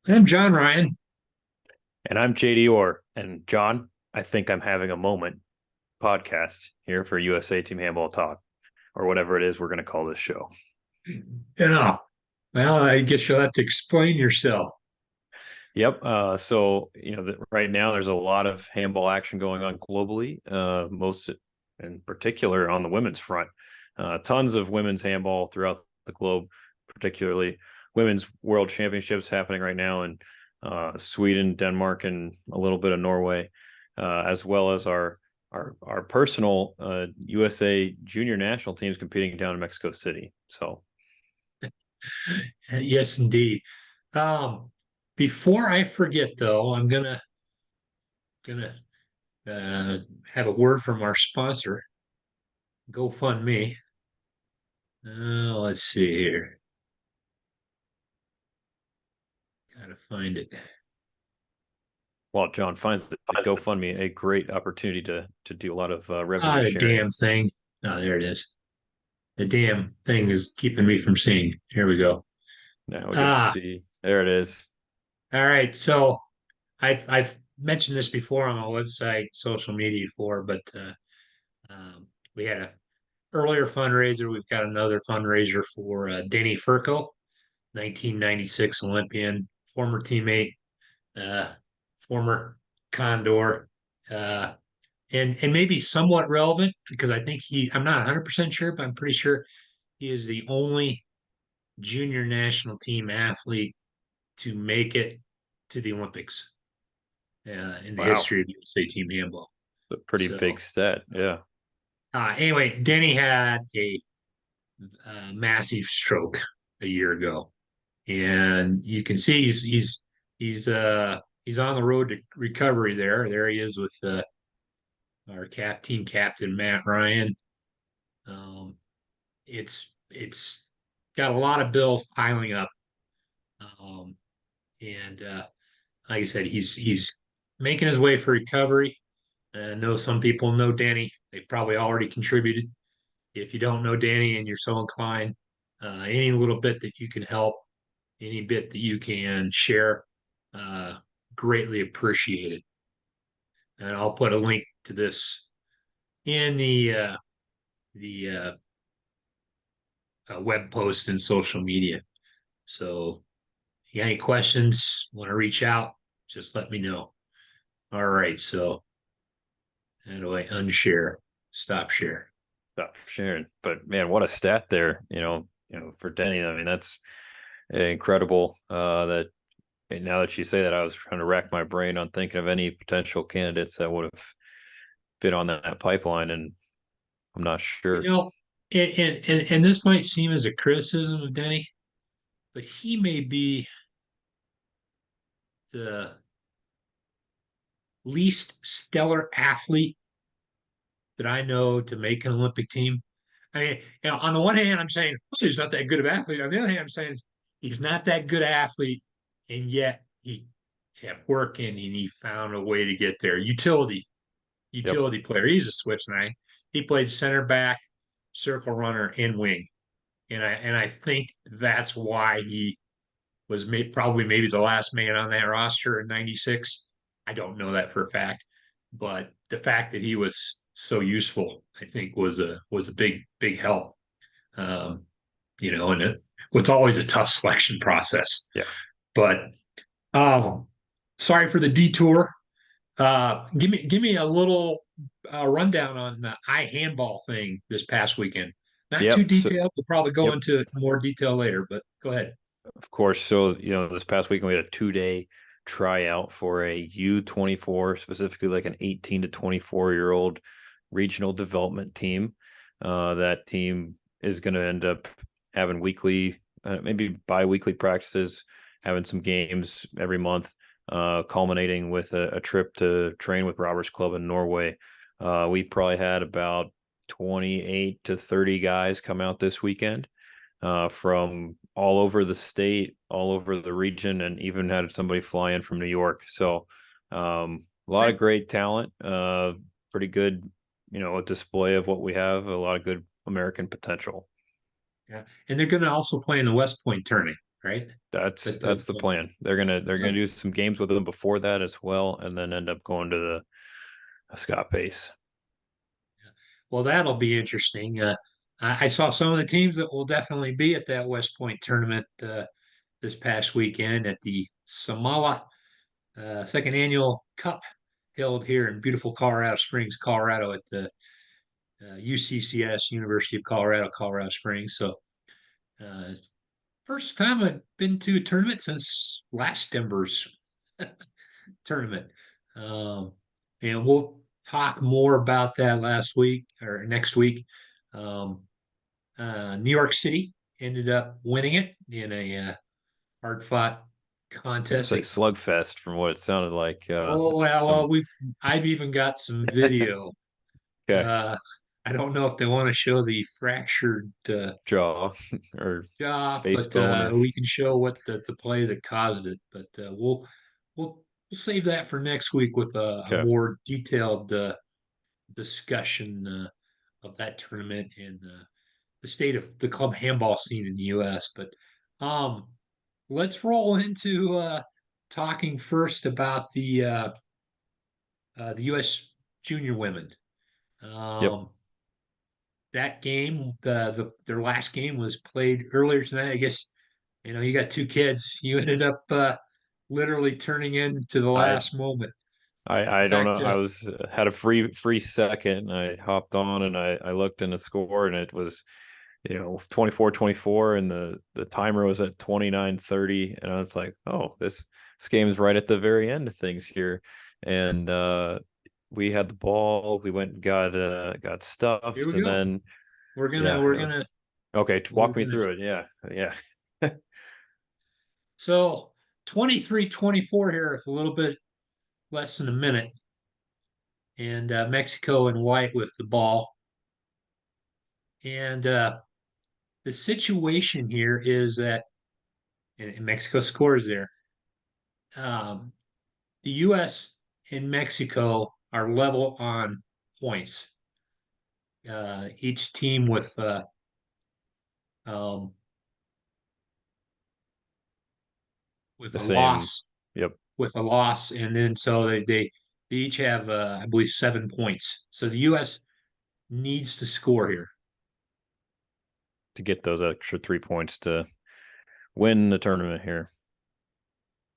I'm John Ryan. And I'm JD Orr. And John, I think I'm having a moment podcast here for USA Team Handball Talk, or whatever it is we're going to call this show. Yeah. Well, I guess you'll have to explain yourself. Yep. Right now there's a lot of handball action going on globally, most in particular on the women's front. Tons of women's handball throughout the globe, particularly women's world championships happening right now in Sweden, Denmark, and a little bit of Norway, as well as our personal USA junior national teams competing down in Mexico City. So, Yes, indeed. Um, Before I forget, though, I'm gonna have a word from our sponsor, GoFundMe. Let's see here. Gotta find it. while John finds the GoFundMe a great opportunity to do a lot of revenue The sharing. damn thing. Oh, there it is. The damn thing is keeping me from seeing. Here we go. Now we get to Ah, see. There it is. all right. So I've mentioned this before on my website, social media before, but we had a earlier fundraiser. We've got another fundraiser for Denny Furco, 1996 Olympian, former teammate, uh, former Condor, uh, and maybe somewhat relevant because I think I'm not 100% sure, but I'm pretty sure he is the only junior national team athlete to make it to the Olympics in the Wow. history of USA Team Handball. A pretty big So stat. Yeah. anyway, Denny had a massive stroke a year ago, and you can see he's on the road to recovery. There he is with our team captain Matt Ryan. Um, it's got a lot of bills piling up, um, and like I said, he's making his way for recovery. I know some people know Danny; they probably already contributed. If you don't know Danny and you're so inclined, any little bit that you can help, any bit that you can share, uh, greatly appreciated. And I'll put a link to this in the web post and social media. So, if you got any questions, want to reach out, just let me know. All right. So, how do I unshare? Stop share. Stop sharing. But man, what a stat there. For Denny. I mean, that's incredible. That now that you say that, I was trying to rack my brain on thinking of any potential candidates that would have been on that pipeline, and I'm not You sure. know, and this might seem as a criticism of Denny, but he may be the least stellar athlete that I know to make an Olympic team. I mean, on the one hand, I'm saying oh, he's not that good of an athlete. On the other hand, I'm saying he's not that good athlete, and yet he kept working and he found a way to get there. Yep. Utility player. He's a switch knight. He played center back, circle runner, and wing. And I think that's why he was probably maybe the last man on that roster in '96. I don't know that for a fact, but the fact that he was so useful, I think, was a big help. Um, and it's always a tough selection process. Yeah. But sorry for the detour. Give me a little rundown on the I handball thing this past weekend. Not too Yep. So, detailed. We'll probably go yep. into more detail later, but go ahead. Of course. So, this past weekend we had a 2 day tryout for a U24, specifically like an 18 to 24-year-old regional development team. That team is going to end up having weekly, maybe bi-weekly practices, having some games every month, culminating with a trip to train with Roberts Club in Norway. We probably had about 28 to 30 guys come out this weekend, from all over the state, all over the region, and even had somebody fly in from New York. So, a lot of great talent, pretty good, a display of what we have, a lot of good American potential. Yeah, and they're going to also play in the West Point tournament. right? But That's the plan. They're gonna do some games with them before that as well, and then end up going to the Scott Pace. well, that'll be interesting. I saw some of the teams that will definitely be at that West Point tournament this past weekend at the Samala second annual Cup held here in beautiful Colorado Springs, Colorado, at the UCCS, University of Colorado, Colorado Springs. So, uh, first time I've been to a tournament since last Denver's tournament. Um, and we'll talk more about that last week or next week. Um, New York City ended up winning it in a hard fought I was gonna contest. say slugfest from what it sounded like. Oh well, Some I've even got some video. okay Uh, I don't know if they want to show the fractured jaw or jaw, face but bone or we can show what the play that caused it. But we'll save that for next week with a okay. more detailed discussion of that tournament and the state of the club handball scene in the U.S. But um, let's roll into talking first about the U.S. Junior Women. Yep. Um, that game, their last game was played earlier tonight. I guess you got two kids. You ended up literally turning into the I last moment. I In don't know. fact, I was had a free second. And I hopped on and I looked in the score and it was 24-24 and the timer was at 29:30 and I was like, oh, this game is right at the very end of things here. And we had the ball. We went and got here stuffed we and go. then We're gonna yeah, we're it gonna was okay. we're Walk me gonna through it. Yeah, yeah. so 23-24 here with a little bit less than a minute, and Mexico in white with the ball. And the situation here is that and Mexico scores there. Um, the U.S. and Mexico are level on points. Each team um, with The a same. loss, Yep. and then so they each have I believe 7 points. So the U.S. needs to score here. To get those extra 3 points to win the tournament here.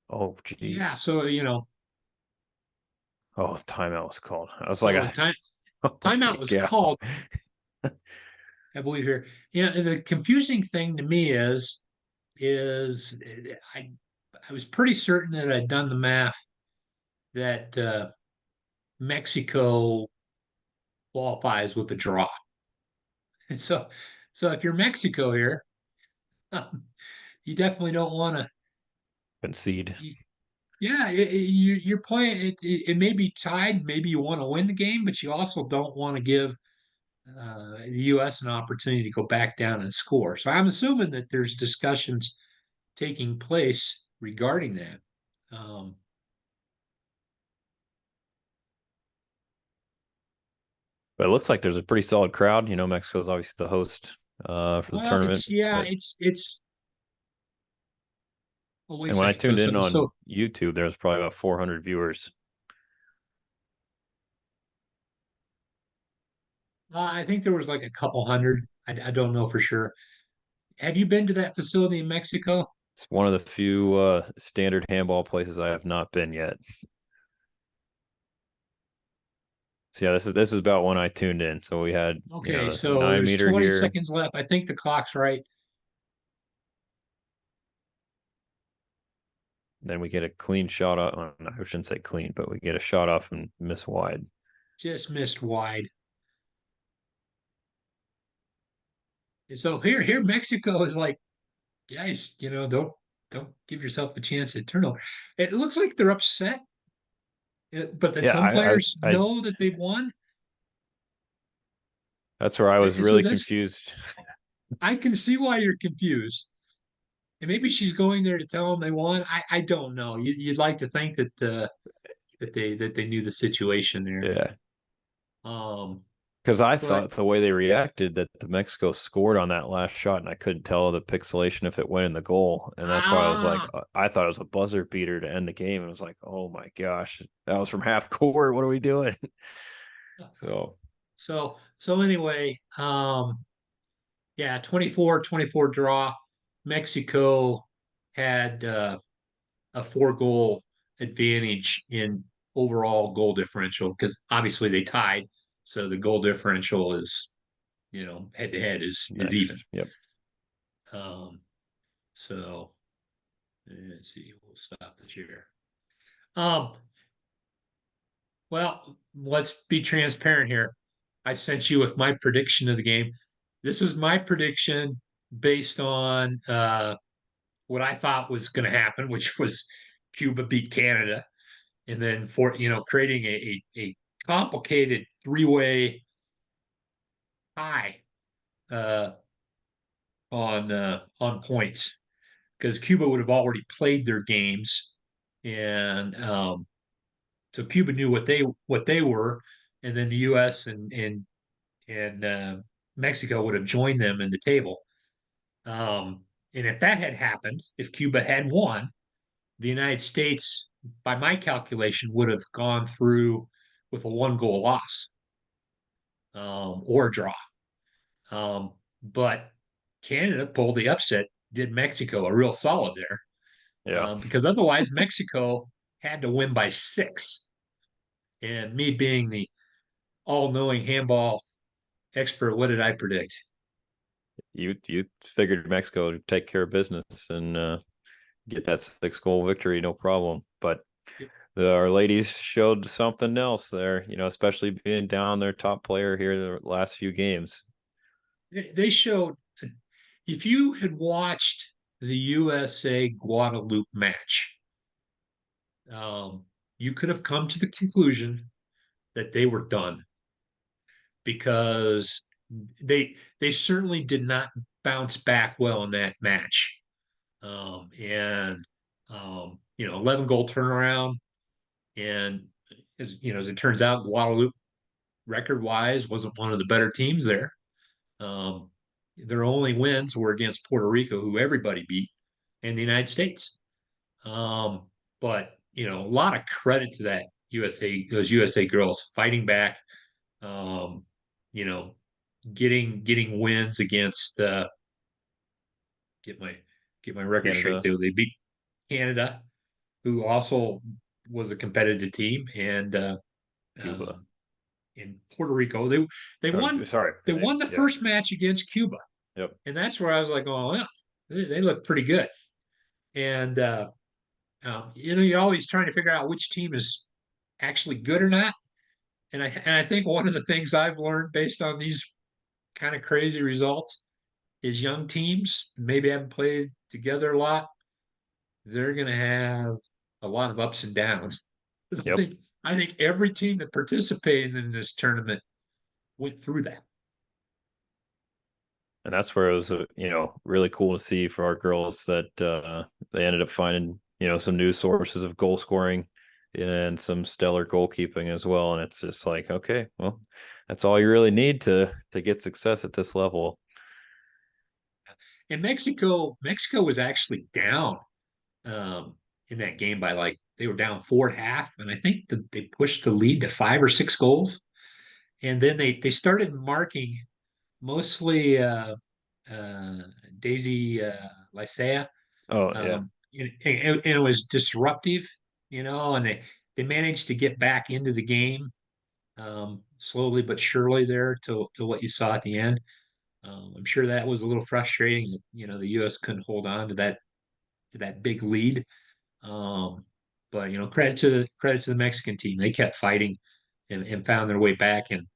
Oh, Yeah. geez. So Oh, timeout was called. I was like, so oh timeout my was god. called, I believe here. Yeah. The confusing thing to me is I was pretty certain that I'd done the math that Mexico qualifies with a draw. And so if you're Mexico here, you definitely don't want to. Concede. Yeah, you're playing it. It may be tied. Maybe you want to win the game, but you also don't want to give the U.S. an opportunity to go back down and score. So I'm assuming that there's discussions taking place regarding that. Um, But it looks like there's a pretty solid crowd. Mexico's obviously the host for the well, tournament. But it's. Oh, wait a and when I second. So tuned so in so on YouTube, there was probably about 400 viewers. I think there was like a couple hundred. I don't know for sure. Have you been to that facility in Mexico? It's one of the few standard handball places I have not been yet. So yeah, this is about when I tuned in. So we had Okay, the so nine there's meter 20 here. seconds left. I think the clock's right. Then we get a clean shot off. I shouldn't say clean, but we get a shot off and miss wide. Just missed wide. And so here Mexico is like, guys, don't give yourself a chance at turnover. It looks like they're upset, but that Yeah, some players know that they've won. that's where I was And so really that's confused. I can see why you're confused. And maybe she's going there to tell them they won. I don't know. You'd like to think that that they knew the situation there. Yeah, Um, Because I But thought the way they reacted that the Mexico scored on that last shot, and I couldn't tell the pixelation if it went in the goal, and that's why I was like, ah, I thought it was a buzzer beater to end the game. And I was like, oh my gosh, that was from half court. What are we doing? So so anyway, yeah, 24-24 draw. Mexico had a 4 goal advantage in overall goal differential because obviously they tied. So the goal differential is, head to head is even. next, yep, Um, so let's see, we'll stop the share. Um, well, let's be transparent here. I sent you with my prediction of the game. This is my prediction based on what I thought was going to happen, which was Cuba beat Canada, and then for creating a complicated 3-way tie uh, on points because Cuba would have already played their games, and so Cuba knew what they were, and then the U.S. and Mexico would have joined them in the table. Um, and if that had happened, if Cuba had won, the United States, by my calculation, would have gone through with a 1 goal loss or draw. But Canada pulled the upset, did Mexico a real solid there, yeah. because otherwise Mexico had to win by 6. And me being the all-knowing handball expert, what did I predict? You figured Mexico would take care of business and get that 6 goal victory, no problem. But our ladies showed something else there, especially being down their top player here the last few games. They showed, if you had watched the USA Guadeloupe match, um, you could have come to the conclusion that they were done because they certainly did not bounce back well in that match. And 11 goal turnaround, and as it turns out, Guadeloupe record wise wasn't one of the better teams there. Um, their only wins were against Puerto Rico, who everybody beat, and the United States. But a lot of credit to those USA girls fighting back. Um, you know, getting wins against get my get my record straight Canada, too. They beat Canada, who also was a competitive team, and Cuba. um, in Puerto Rico. They Oh, won sorry. they won the Yeah. first match against Cuba, Yep. and that's where I was like, oh yeah, they look pretty good. And you're always trying to figure out which team is actually good or not. And I think one of the things I've learned based on these kind of crazy results is young teams maybe haven't played together a lot. They're going to have a lot of ups and downs. I Yep. think I think every team that participated in this tournament went through that. And that's where it was, really cool to see for our girls that they ended up finding, some new sources of goal scoring and some stellar goalkeeping as well. And it's just like, okay, well, that's all you really need to get success at this level. And Mexico was actually down in that game by like they were down 4 at half, and I think that they pushed the lead to 5 or 6 goals, and then they started marking mostly uh, Daisy Lycea, Oh yeah. and it was disruptive, and they managed to get back into the game slowly but surely there to what you saw at the end. I'm sure that was a little frustrating. The U.S. couldn't hold on to that big lead. Um, but credit to the Mexican team. They kept fighting and found their way back. And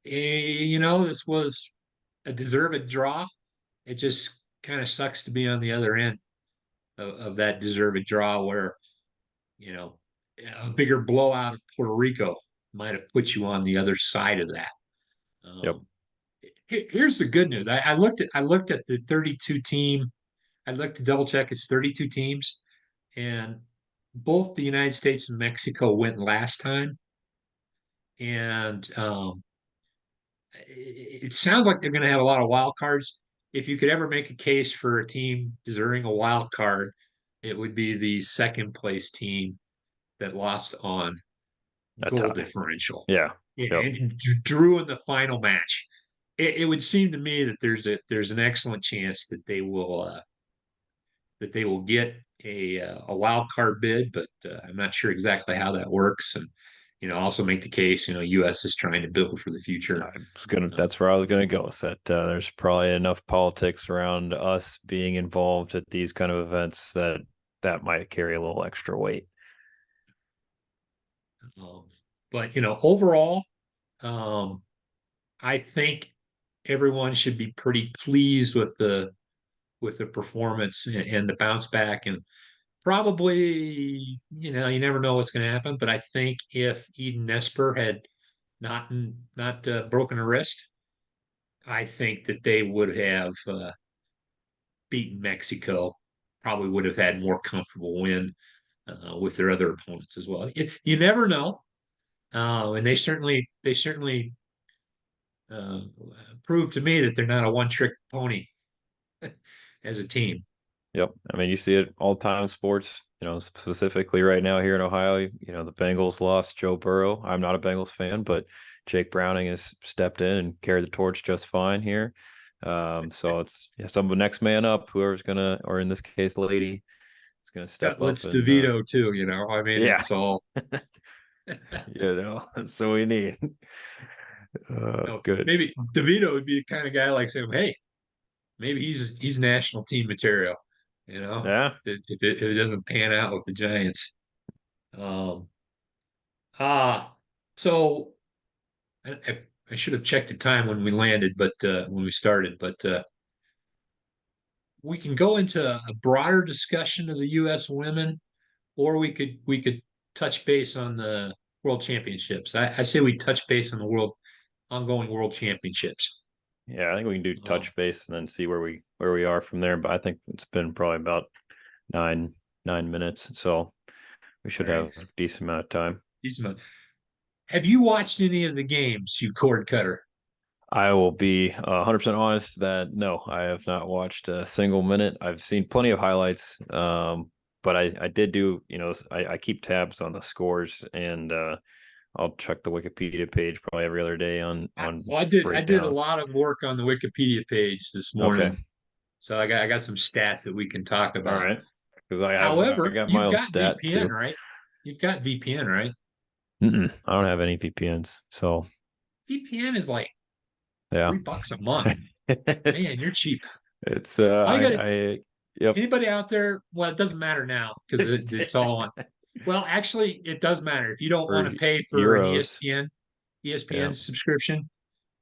this was a deserved draw. It just kind of sucks to be on the other end of that deserved draw where you know a bigger blowout of Puerto Rico might have put you on the other side of that. Yep. Um, Here's the good news. I looked at the 32 team. I looked to double check. It's 32 teams, and both the United States and Mexico went last time, and it sounds like they're going to have a lot of wild cards. If you could ever make a case for a team deserving a wild card, it would be the second place team that lost on A goal tie. differential, Yeah. Yep. and drew in the final match. It would seem to me that there's an excellent chance that they will get a wild card bid, but I'm not sure exactly how that works. And also make the case, U.S. is trying to build for the future. Uh, That's where I was gonna go. Is that there's probably enough politics around us being involved at these kind of events that might carry a little extra weight. um, but overall, um, I think everyone should be pretty pleased with the performance and the bounce back. And probably, you never know what's going to happen. But I think if Eden Nesper had not broken a wrist, I think that they would have beaten Mexico. Probably would have had more comfortable win with their other opponents as well. You never know, and they certainly uh, proved to me that they're not a one trick pony as a team. Yep. I mean, you see it all the time in sports, specifically right now here in Ohio. The Bengals lost Joe Burrow. I'm not a Bengals fan, but Jake Browning has stepped in and carried the torch just fine here. So it's some next man up, whoever's gonna, or in this case, lady, is gonna step up Cutlets and DeVito too. I mean, yeah, it's all. that's what we need. Good. Maybe DeVito would be the kind of guy like saying, "Hey, maybe he's national team material." Yeah. If it doesn't pan out with the Giants. Um, ah, so I should have checked the time when we landed, but when we started, but we can go into a broader discussion of the U.S. women, or we could touch base on the World Championships. I say we touch base on the ongoing World Championships. Yeah, I think we can do Um, touch base and then see where we are from there. But I think it's been probably about nine minutes, so we all should right, have a decent amount of time. decent. Have you watched any of the games, you cord cutter? I will be 100% honest that no, I have not watched a single minute. I've seen plenty of highlights, but I did do, I keep tabs on the scores, and I'll check the Wikipedia page probably every other day on Well, I did a breakdowns. lot of work on the Wikipedia page this Okay, morning, so I got some stats that we can talk all about. right, because I However, got my you've own got stat VPN, too. right? You've got VPN, right? I don't have any VPNs, so VPN is like yeah. $3 a month. it's Man, you're cheap. it's All you got to yep. anybody out there, well, it doesn't matter now because it's all on. Well, actually, it does matter. If you don't want For to pay for an euros. ESPN Yeah. subscription,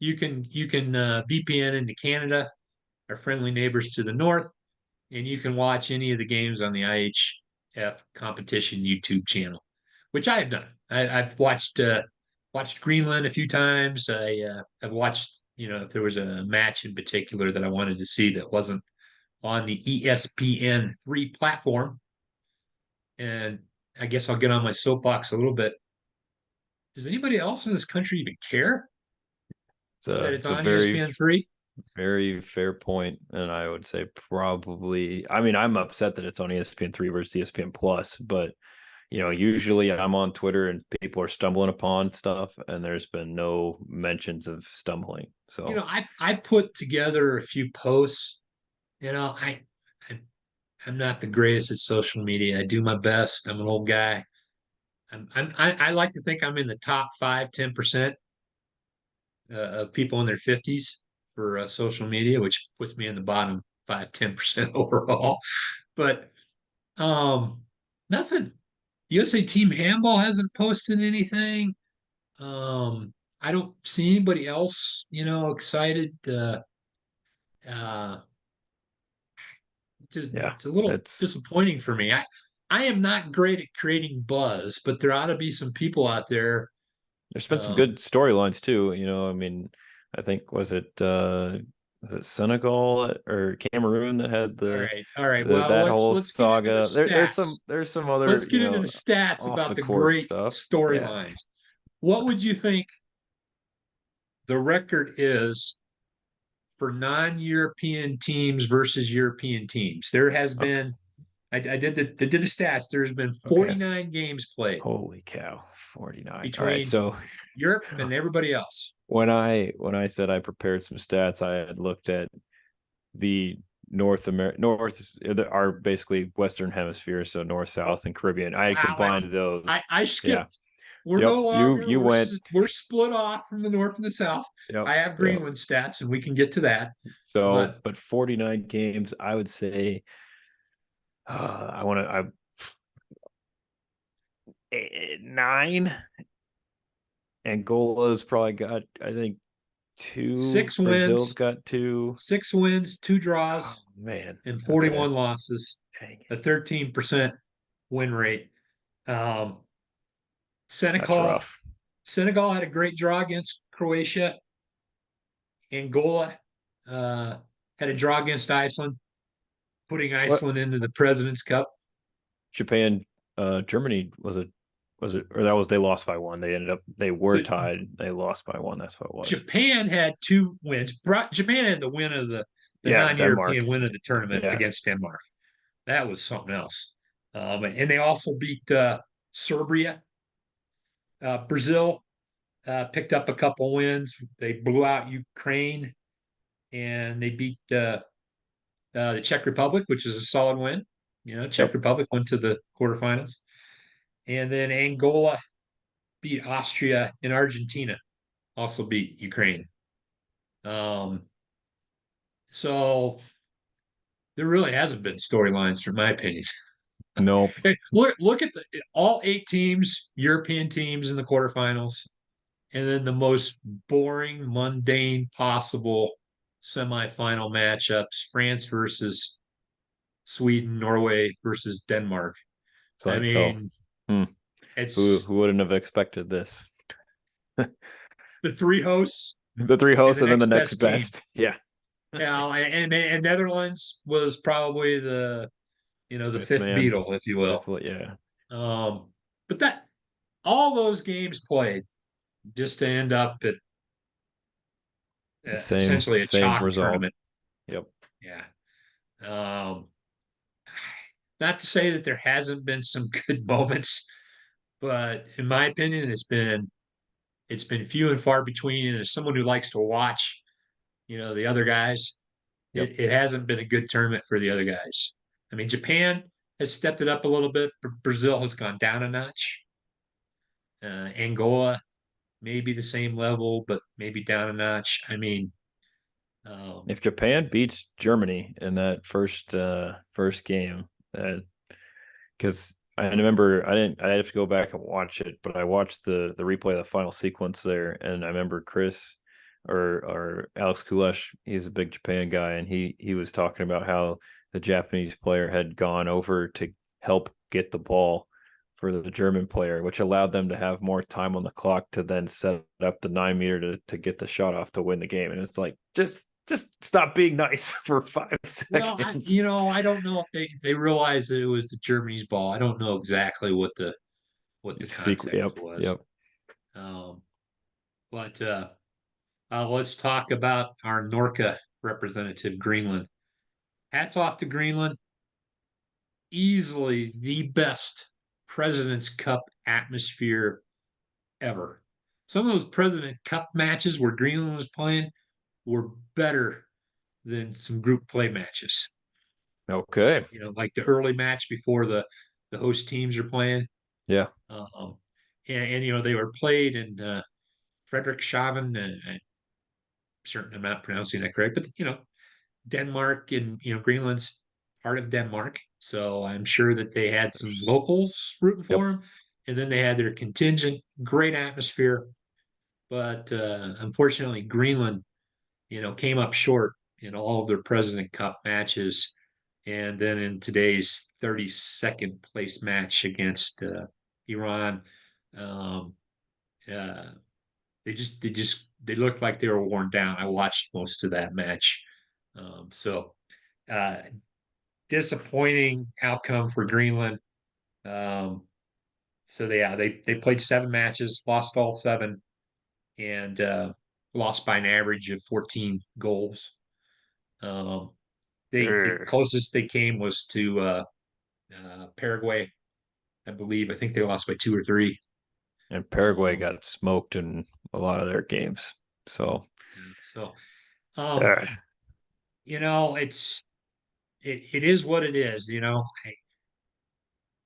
you can VPN into Canada, our friendly neighbors to the north, and you can watch any of the games on the IHF competition YouTube channel, which I have done. I've watched Greenland a few times. I've watched, if there was a match in particular that I wanted to see that wasn't on the ESPN3 platform. And I guess I'll get on my soapbox a little bit. Does anybody else in this country even care that it's It's a on ESPN3? very fair point, and I would say probably. I mean, I'm upset that it's on ESPN3 versus ESPN Plus, but usually I'm on Twitter and people are stumbling upon stuff, and there's been no mentions of stumbling. So I put together a few posts. I I'm not the greatest at social media. I do my best. I'm an old guy. I like to think I'm in the top 5-10% of people in their 50s for social media, which puts me in the bottom 5-10% overall. But um, nothing. USA Team Handball hasn't posted anything. I don't see anybody else, excited. Uh, just yeah, it's a little it's disappointing for me. I am not great at creating buzz, but there ought to be some people out there. there's been some Um, good storylines too. I mean, I think was it Senegal or Cameroon that had all right, all right. the Well, that let's whole let's get into the saga. stats. There's some other Let's get into the stats off about the the court great stuff. Yeah. storylines. What would you think the record is for non-European teams versus European teams. There has Okay. been, I did the stats. There's been Okay. 49 games played Holy cow. 49. All right. between So Europe and everybody else. when I said I prepared some stats, I had looked at the are basically Western Hemisphere, so North, Oh, South, and Caribbean. I had wow. combined I, those. I Yeah. skipped. We're Yep. no You longer you went. we're split off from the north and the south. Yep. I have Yep. Greenland stats, and we can get to that. So, But but 49 games, I would say I want to I 9. Angola's probably got, I think, 2. six Brazil's wins, got 2. 6 wins, 2 draws, Oh man. and Okay. 41 losses, Dang a it. 13% win rate. Um, That's Senegal, rough. Senegal had a great draw against Croatia. Angola had a draw against Iceland, putting What? Iceland into the President's Cup. Japan, Germany was it, or that was, they lost by 1. They were So tied. They lost by 1. That's what it was. Japan had 2 wins. Japan had the win of the Yeah, Denmark. non-European win of the tournament Yeah, against Denmark. That was something else. And they also beat Serbia. Brazil picked up a couple wins. They blew out Ukraine, and they beat the Czech Republic, which is a solid win. Czech yep. Republic went to the quarterfinals, and then Angola beat Austria, and Argentina also beat Ukraine. Um, so there really hasn't been storylines, from my opinion. Nope. Hey, look at all 8 teams, European teams in the quarterfinals, and then the most boring, mundane possible semifinal matchups: France versus Sweden, Norway versus Denmark. It's I like, oh, mean, hmm, who it's wouldn't have expected this? the 3 hosts The 3 and hosts the and then the next next best team. best. Yeah. And Netherlands was probably the Fifth fifth man. Beatle, if you will. Yeah. Um, but that all those games played just to end up at The same essentially a same chalk result. tournament. Yep. Yeah. Um, not to say that there hasn't been some good moments, but in my opinion, it's been few and far between. And as someone who likes to watch, the other guys, Yep. it hasn't been a good tournament for the other guys. I mean, Japan has stepped it up a little bit. Brazil has gone down a notch. Angola, maybe the same level, but maybe down a notch. I mean, um, If Japan beats Germany in that first game, because I remember I have to go back and watch it, but I watched the replay of the final sequence there, and I remember Chris or Alex Kulash, he's a big Japan guy, and he was talking about how the Japanese player had gone over to help get the ball for the German player, which allowed them to have more time on the clock to then set up the 9 meter to get the shot off to win the game. And it's like, just stop being nice for 5 well, seconds. I don't know if they realized that it was the Germany's ball. I don't know exactly what the Secret. context Yep. was. Yep. Um, but let's talk about our NORCA representative, Greenland. Hats off to Greenland. Easily the best President's Cup atmosphere ever. Some of those President Cup matches where Greenland was playing were better than some group play matches. Okay. Like the early match before the host teams are playing. Yeah. Um, and they were played in Frederikshavn. I'm certain I'm not pronouncing that correct, but Denmark, and Greenland's part of Denmark, so I'm sure that they had some locals rooting Yep. for them, and then they had their contingent. Great atmosphere, but unfortunately, Greenland, came up short in all of their President Cup matches, and then in today's 32nd place match against Iran, um, uh, they looked like they were worn down. I watched most of that match, so uh, disappointing outcome for Greenland. Um, so they played 7 matches, lost all 7, and lost by an average of 14 goals. Um, the Urgh. closest they came was to Paraguay, I believe. I think they lost by 2 or 3. And Paraguay Um, got smoked in a lot of their games. So, yeah, so um, ugh. it is what it is.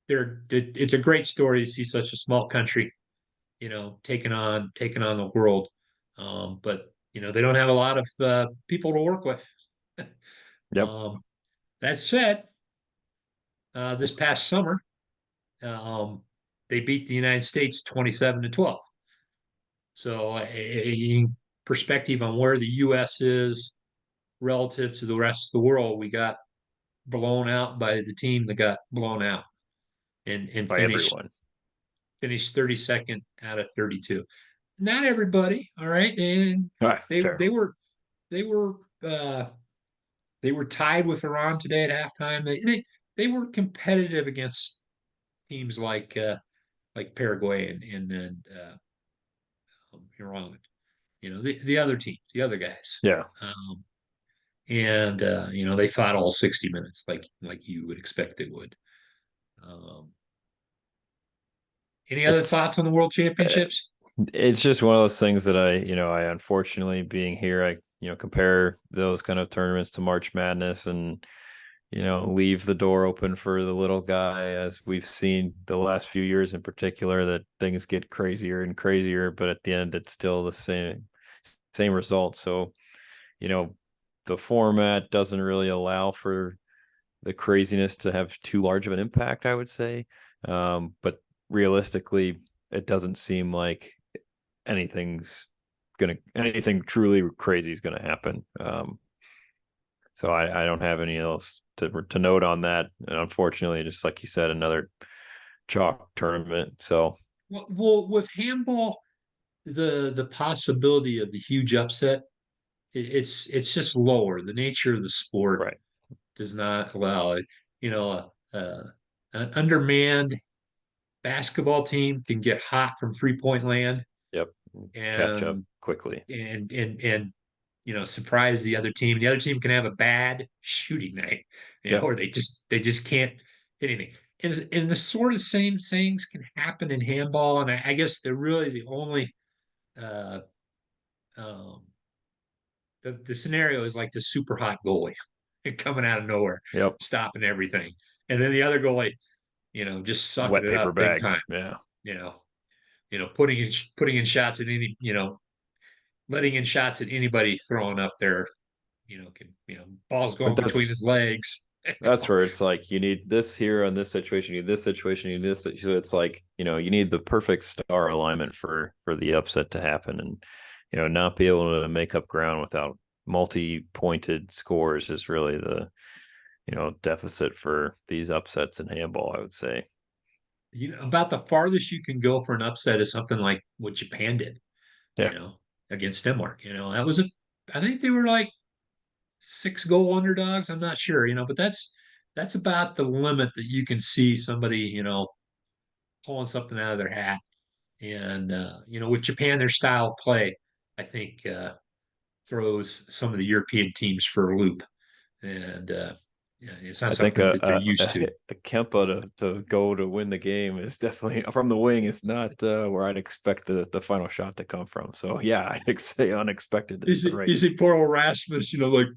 It's a great story to see such a small country, taking on the world. But they don't have a lot of people to work with. Yep. Um, that said, this past summer, um, they beat the United States 27-12. So a perspective on where the U.S. is relative to the rest of the world, we got blown out by the team that got blown out and By finished everyone. 32nd out of 32. Not everybody, all right, and they Fair. they were they were uh, they were tied with Iran today at halftime. They were competitive against teams like Paraguay and Iran. The other teams, the other guys. Yeah. Um, and they fought all 60 minutes like you would expect they would. Um, any other It's thoughts on the World eh, Championships? it's just one of those things that I unfortunately being here, compare those kind of tournaments to March Madness and leave the door open for the little guy, as we've seen the last few years in particular, that things get crazier and crazier, but at the end it's still the same result. So, you know, the format doesn't really allow for the craziness to have too large of an impact, I would say. But realistically, it doesn't seem like anything truly crazy is gonna happen. So I don't have any else to note on that. And unfortunately, just like you said, another chalk tournament. So Well, with handball, the possibility of the huge upset, it's just lower. The nature of the sport right. does not allow it. An undermanned basketball team can get hot from 3-point land Yep. Catch up and quickly. surprise the other team. The other team can have a bad shooting night, Yep. or they just can't hit anything. And the sort of same things can happen in handball. And I guess they're really the only uh, um, the scenario is like the super hot goalie coming out of nowhere, Yep. stopping everything, and then the other goalie, just sucking Wet it paper up big bag. time. Yeah. You know, putting in shots at letting in shots at anybody throwing up there. Balls But going between that's his legs. that's where it's like you need this here on this situation, you need this situation, you need this. So it's like, you need the perfect star alignment for the upset to happen, and not be able to make up ground without multi-pointed scores is really the deficit for these upsets in handball, I would say. About the farthest you can go for an upset is something like what Japan did, Yeah. against Denmark. I think they were like 6 goal underdogs. I'm not sure, but that's about the limit that you can see somebody, pulling something out of their hat. And with Japan, their style of play, I think, throws some of the European teams for a loop. And yeah, it's not I think something that they're used to. a Kempa to go to win the game is definitely from the wing. It's not where I'd expect the final shot to come from. So yeah, I'd say unexpected is Is the it right. is it poor old Rasmus, like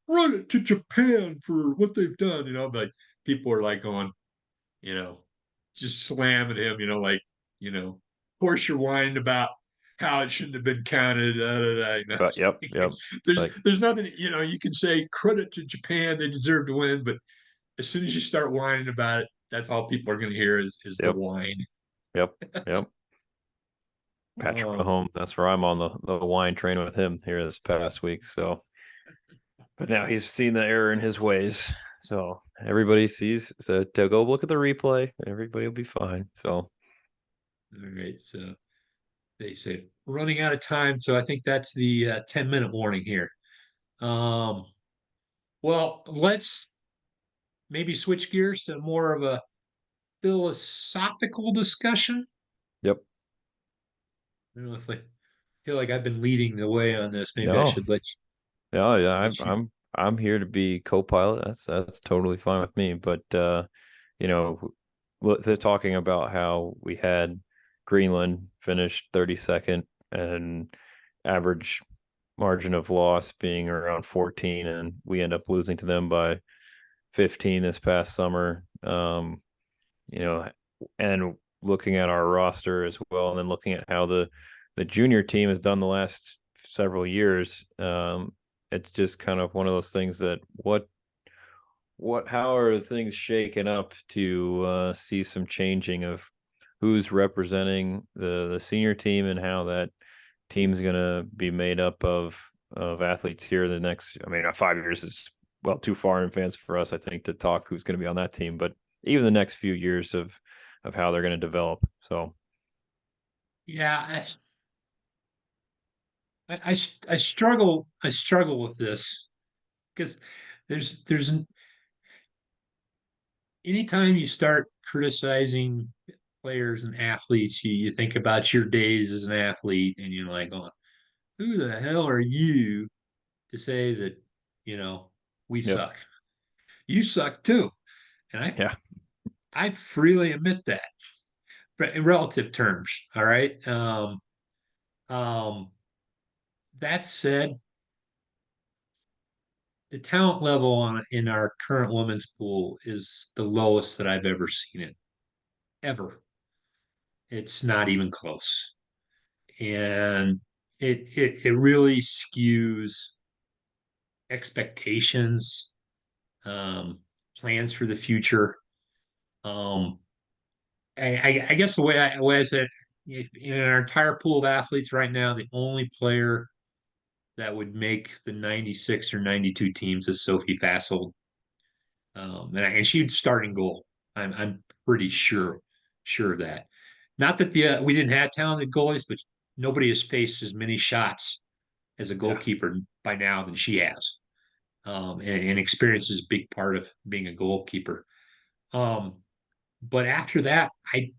run it to Japan for what they've done, but people are like going, you know, just slamming him, of course you're whining about how it shouldn't have been counted. Da, da, da. But yep, yep. It's There's like, there's nothing, you can say credit to Japan, they deserve to win, but as soon as you start whining about it, that's all people are going to hear is the yep, whine. yep, yep. Patrick Um, Mahomes. That's where I'm on the wine train with him here this past week. So, but now he's seen the error in his ways. So everybody sees that. To go look at the replay. Everybody will be fine. So all right, so they say running out of time, so I think that's the 10-minute warning here. Um, well, let's maybe switch gears to more of a philosophical discussion. yep. I don't know if feel like I've been leading the way on this. Maybe I No, should no, yeah, let you. I'm here to be co-pilot. That's totally fine with me. But you know, they're talking about how we had Greenland finished 32nd and average margin of loss being around 14, and we end up losing to them by 15 this past summer. You know, and looking at our roster as well, and then looking at how the junior team has done the last several years, it's just kind of one of those things that how are things shaken up to see some changing of who's representing the senior team and how that team's going to be made up of athletes here the next, I mean, 5 years is well too far in advance for us, I think, to talk who's going to be on that team, but even the next few years of how they're going to develop. So Yeah, I struggle with this because there's anytime you start criticizing players and athletes, you think about your days as an athlete, and you're like, oh, who the hell are you to say that, you know, we yep, suck? You suck too. And yeah, I freely admit that, but in relative terms. All right. Um, that said, the talent level in our current women's pool is the lowest that I've ever seen it, ever. It's not even close. And it really skews expectations, um, plans for the future. Um, I guess the way I said, if in our entire pool of athletes right now, the only player that would make the 96 or 92 teams is Sophie Fassold. And she'd start in goal. I'm pretty sure of that. Not that the we didn't have talented goalies, but nobody has faced as many shots as a yeah. goalkeeper by now than she has. And experience is a big part of being a goalkeeper. Um, but after that, I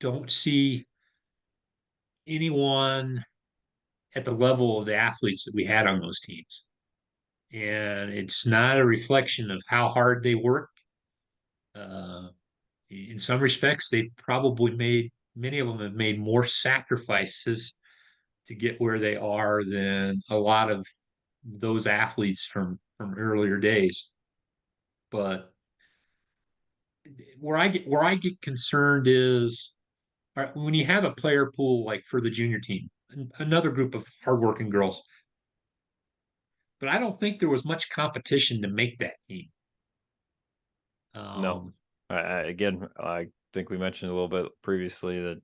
don't see anyone at the level of the athletes that we had on those teams. And it's not a reflection of how hard they work. Uh, in some respects, they've probably made, many of them have made more sacrifices to get where they are than a lot of those athletes from earlier days. But where I get concerned is when you have a player pool like for the junior team, another group of hardworking girls, but I don't think there was much competition to make that team. No, Um, again, I think we mentioned a little bit previously that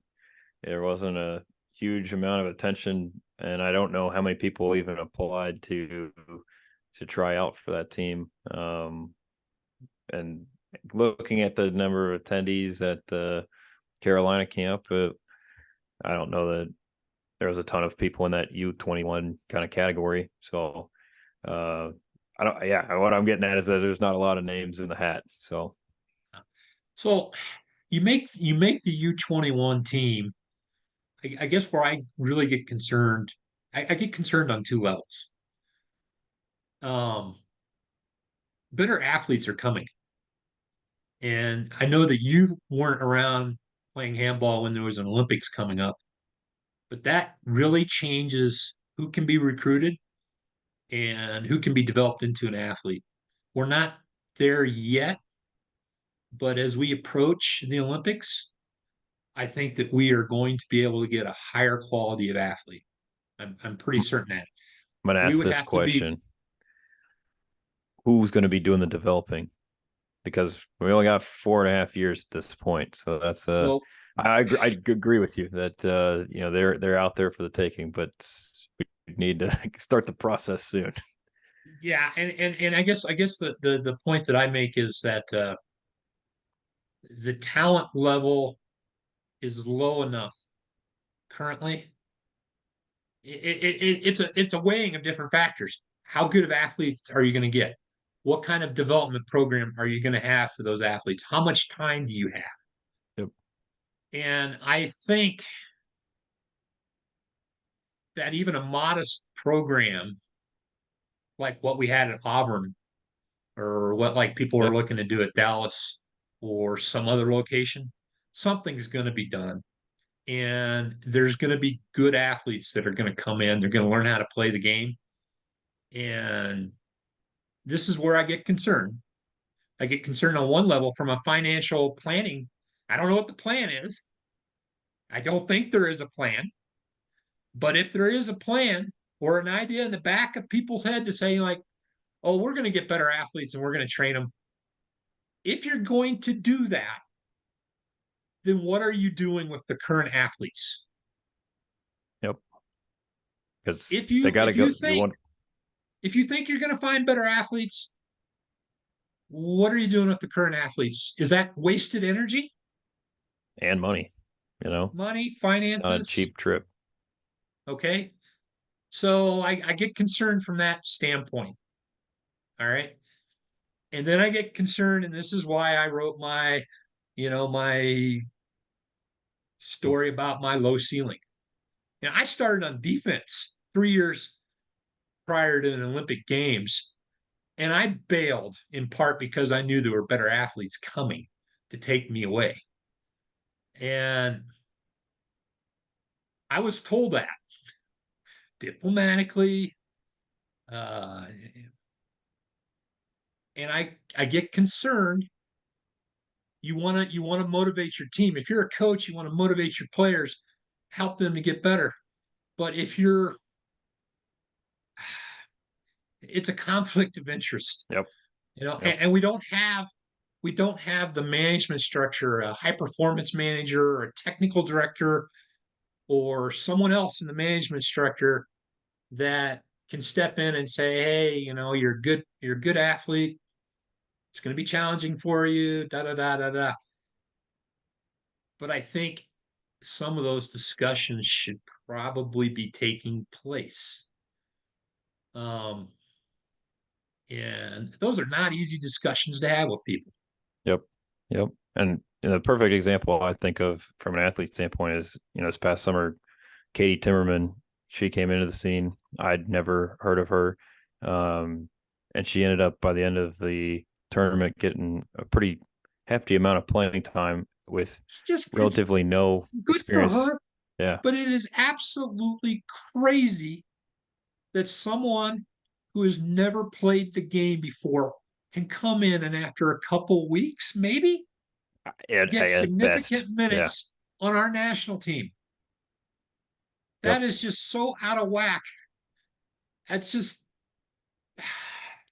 there wasn't a huge amount of attention, and I don't know how many people even applied to try out for that team. And looking at the number of attendees at the Carolina camp, I don't know that there was a ton of people in that U21 kind of category. So uh, I don't. Yeah, what I'm getting at is that there's not a lot of names in the hat. So so you make the U21 team. I guess where I really get concerned, I get concerned on two levels. Um, Better athletes are coming, and I know that you weren't around playing handball when there was an Olympics coming up, but that really changes who can be recruited and who can be developed into an athlete. We're not there yet, but as we approach the Olympics, I think that we are going to be able to get a higher quality of athlete. I'm pretty I'm certain that going to we ask would this have to be. question: who's going to be doing the developing? Because we only got 4.5 years at this point, so that's Well, I agree with you that they're out there for the taking, but we need to start the process soon. yeah, and I guess the point that I make is that the talent level is low enough currently. It's a weighing of different factors. How good of athletes are you going to get? What kind of development program are you going to have for those athletes? How much time do you have? Yep. And I think that even a modest program like what we had at Auburn or what like people are Yeah. looking to do at Dallas or some other location, something's going to be done. And there's going to be good athletes that are going to come in. They're going to learn how to play the game. And this is where I get concerned. I get concerned on one level from a financial planning. I don't know what the plan is. I don't think there is a plan. But if there is a plan or an idea in the back of people's head to say, like, oh, we're going to get better athletes and we're going to train them. If you're going to do that, then what are you doing with the current athletes? Yep. Because If they you got to if go. you You think want if you think you're going to find better athletes, what are you doing with the current athletes? Is that wasted energy, and money. money, It's not a finances? cheap trip. Okay. So I get concerned from that standpoint. All right. And then I get concerned, and this is why I wrote my story about my low ceiling. I started on defense 3 years prior to the Olympic Games, and I bailed in part because I knew there were better athletes coming to take me away. And I was told that diplomatically. Uh, and I get concerned. You want to motivate your team. If you're a coach, you want to motivate your players, help them to get better. But if you're it's a conflict of interest, Yep. Yep. and we don't have the management structure, a high performance manager or a technical director or someone else in the management structure that can step in and say, hey, you're a good athlete. It's going to be challenging for you, da da da da da. But I think some of those discussions should probably be taking place. Um, and those are not easy discussions to have with people. Yep. Yep. And the perfect example I think of from an athlete standpoint is, this past summer, Katie Timmerman, she came into the scene. I'd never heard of her. And she ended up by the end of the tournament getting a pretty hefty amount of playing time with It's relatively no good for experience. her, Yeah. but it is absolutely crazy that someone who has never played the game before can come in and after a couple weeks, maybe get At best. significant Yeah. minutes on our national team. That Yep. is just so out of whack. That's just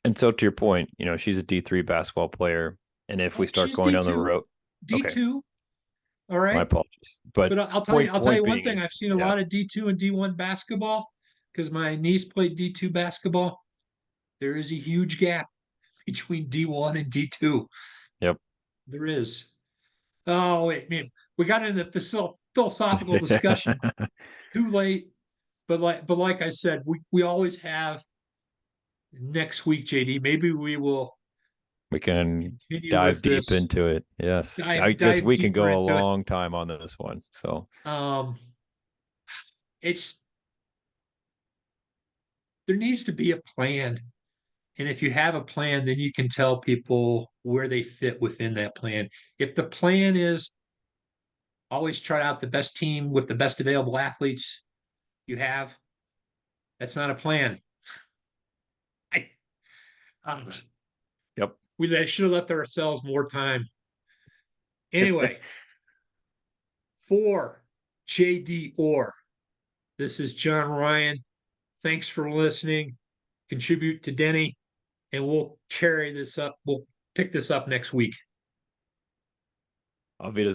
And so to your point, she's a D3 basketball player. And if we start she's going D down the two, road, D okay, two. All my right, apologies. But but I'll tell you, point I'll tell point you one being thing. I've is, seen a yeah, lot of D2 and D1 basketball because my niece played D2 basketball. There is a huge gap between D1 and D2. yep. There is. Oh, wait, man, we got into the philosophical discussion too late. But like I said, we always have next week, JD. Maybe we will We can continue dive with deep this, into it. Yes. I dive guess dive we can deeper go a into it. long time on this one. So, Um, it's there needs to be a plan. And if you have a plan, then you can tell people where they fit within that plan. If the plan is always try out the best team with the best available athletes you have, that's not a plan. I, um, yep. we should have left ourselves more time. Anyway, for JD Orr, this is John Ryan. Thanks for listening. Contribute to Denny, and we'll carry this up. We'll pick this up next week. Auf Wiedersehen.